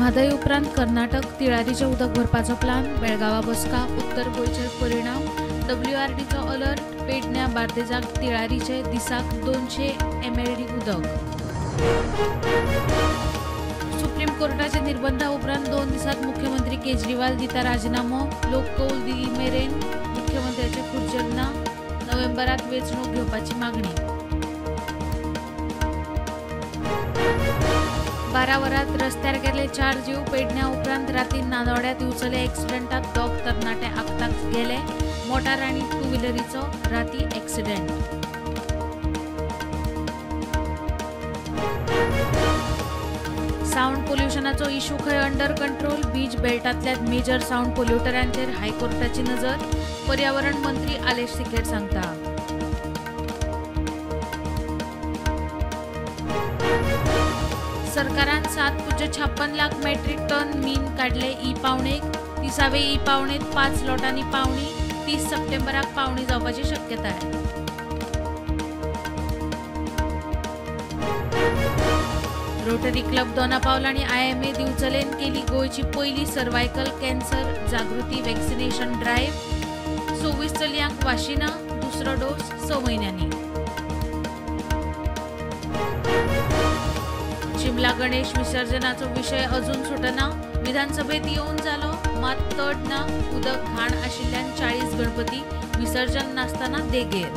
म्हादय उपरांत कर्नाटक तिळारीचे उदक भरपाचो प्लान, बेळगावा बसका, उत्तर गोंयचेर परिणाम, WRDचो अलर्ट, पेडण्या बार्देजाक तिळारीचे दिसाक 200 MLD उदक. सुप्रीम कोर्टाचे निर्बंधा उपरांत 2 दिसात मुख्यमंत्री केजरीवाल दिता राजीनामो, लोक कौल दिली मेरेन मुख्यमंत्र्याचे खुर्चेर ना, नोव्हेंबरात वेंचणूक घेवपाची मागणी. 12 वरात रस्त्यार गेले 4 जीव, पेडण्या उपरांत रातीन नांदोड्यात येवचले एक्सिडेंटात 2 तरणाटे आपताक गेले, मोटार आनी 2 व्हिलरीचो राती एक्सिडेंट. सावंड पोल्युशनाचो इशू खंय अंडर कंट्रोल, बीच बेल्टांतल्या मेजर सावंड पोल्युटरांचेर हायकोर्टाची नजर, पर्यावरण मंत्री आलेश सिकेट सांगता. सरकारान 7.56 लाख मेट्रिक टन मीन काढले ई-पावणेक, 30वे ई-पावणेत 5 लॉटांनी पावणी, 30 सप्टेंबराक पावणी जावपाची शक्यताय. रोटरी क्लब दोनापावल आणि IMA दिवचलेन केली गोंयची पयली सर्वायकल कॅन्सर जागृती वॅक्सिनेशन ड्रायव्ह, 24 चलयांक वाशिना, दुसरो डोस 6 म्हयन्यांनी. शिमला गणेश विसर्जनाचो विषय अजून सुटना, विधानसभेत येवन जालो मात तड ना, उदक घाण आशिल्ल्यान 40 गणपती विसर्जन नासतना देगेर.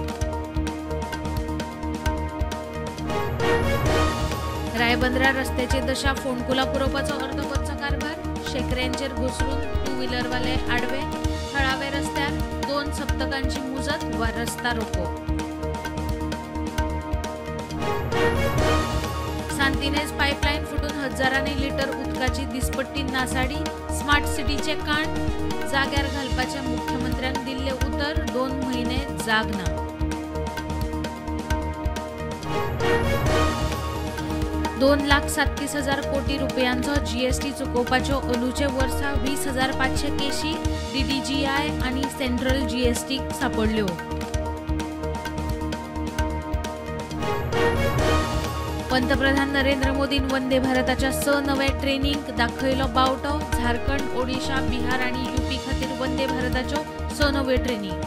रायबंदरा रस्त्याची दशा, फोंडकुला पुरवपाचो अर्धवटचो कारभार, शेकऱ्यांचेर घुसरून 2 व्हिलरवाले आडवे, थळावे रस्त्यार 2 सप्तकांची मुजत वा रस्ता रोको. सांतिनेज पाईपलाईन फुटून हजारांनी लिटर उदकाची दिसपट्टी नासाडी, स्मार्ट सिटीचे काण, जाग्यार घालपाचे मुख्यमंत्र्यांक दिल्ले उतर, 2 म्हयने जाग ना. ₹2,37,000 कोटी रुपयांचो GST चुकोवपाच्यो अंदूचे वर्सा 20,500 केशी DDGI आनी सेंट्रल GST सांपडल्यो. पंतप्रधान नरेंद्र मोदीन वंदे भारताच्या 6 नवे ट्रेनिंग दाखयलो बावटो, झारखंड, ओडिशा, बिहार आणि UP खातीर वंदे भारताच्यो 6 नवे ट्रेनिंग.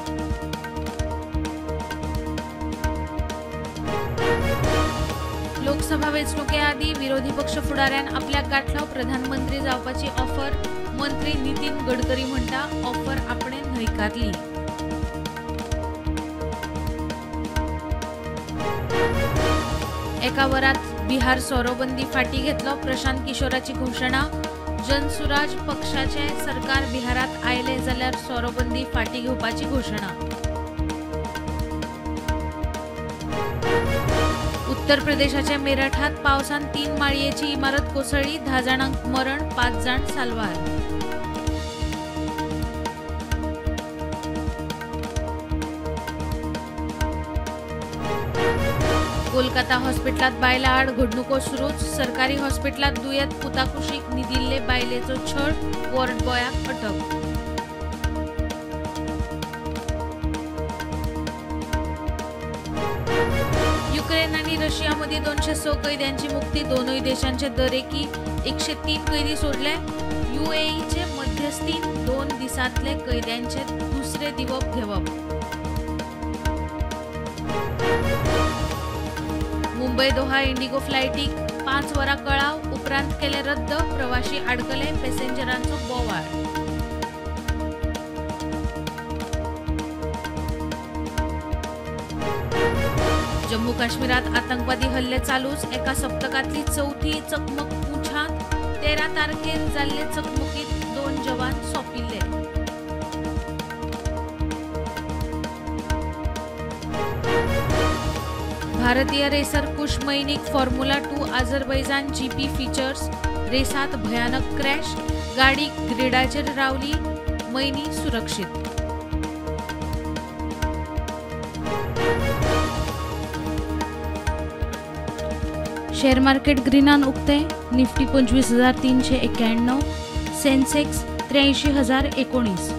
लोकसभा वेंचणुके आदी विरोधी पक्ष फुडाऱ्यान आपल्याक गाठलो प्रधानमंत्री जावपाची ऑफर, मंत्री नितीन गडकरी म्हणटा ऑफर आपणे न्हयकारली. एका वरात बिहार सोरोबंदी फाटी घेतलो, प्रशांत किशोराची घोषणा, जनसुराज पक्षाचे सरकार बिहारात आयले जाल्यार सोरोबंदी फाटी घेवपाची घोषणा. उत्तर प्रदेशाच्या मेरठात पावसान 3 माळयेची इमारत कोसळली, 10 जाणांक मरण, 5 जाण साल्वार. कोलकाता हॉस्पिटलात बायला आड घडणुको सुरूच, सरकारी हॉस्पिटलात दुयेत पुताकुशीक न्हिदिल्ले बायलेचो छळ, वॉर्ड बॉयाक अटक. युक्रेन आणि रशियामध्ये 206 कैद्यांची मुक्ती, दोनही देशांचे दरेकी 103 कैदी सोडले. UAEचे मध्यस्थीन 2 दिसांतले कैद्यांचे दुसरे दिवप घेवप. मुंबई दोहा इंडिगो फ्लायटीक 5 वरां कळाव, उपरांत केले रद्द, प्रवाशी आडकले, पॅसेंजरांचो बोवाळ. जम्मू काश्मीरात आतंकवादी हल्ले चालूच, एका सप्तकातली 4थी चकमक पुंछांत, 13 तारखेर जाल्ले चकमकीत 2 जवान सोंपिल्ले. भारतीय रेसर कुश मैनीक फॉर्म्युला 2 अझरबैजान GP फीचर्स, रेसात भयानक क्रॅश, गाडी ग्रिडाचेर रावली, मैनी सुरक्षित. शेअर मार्केट ग्रीनान उक्ते, निफ्टी 25,391, सेन्सेक्स 83,019.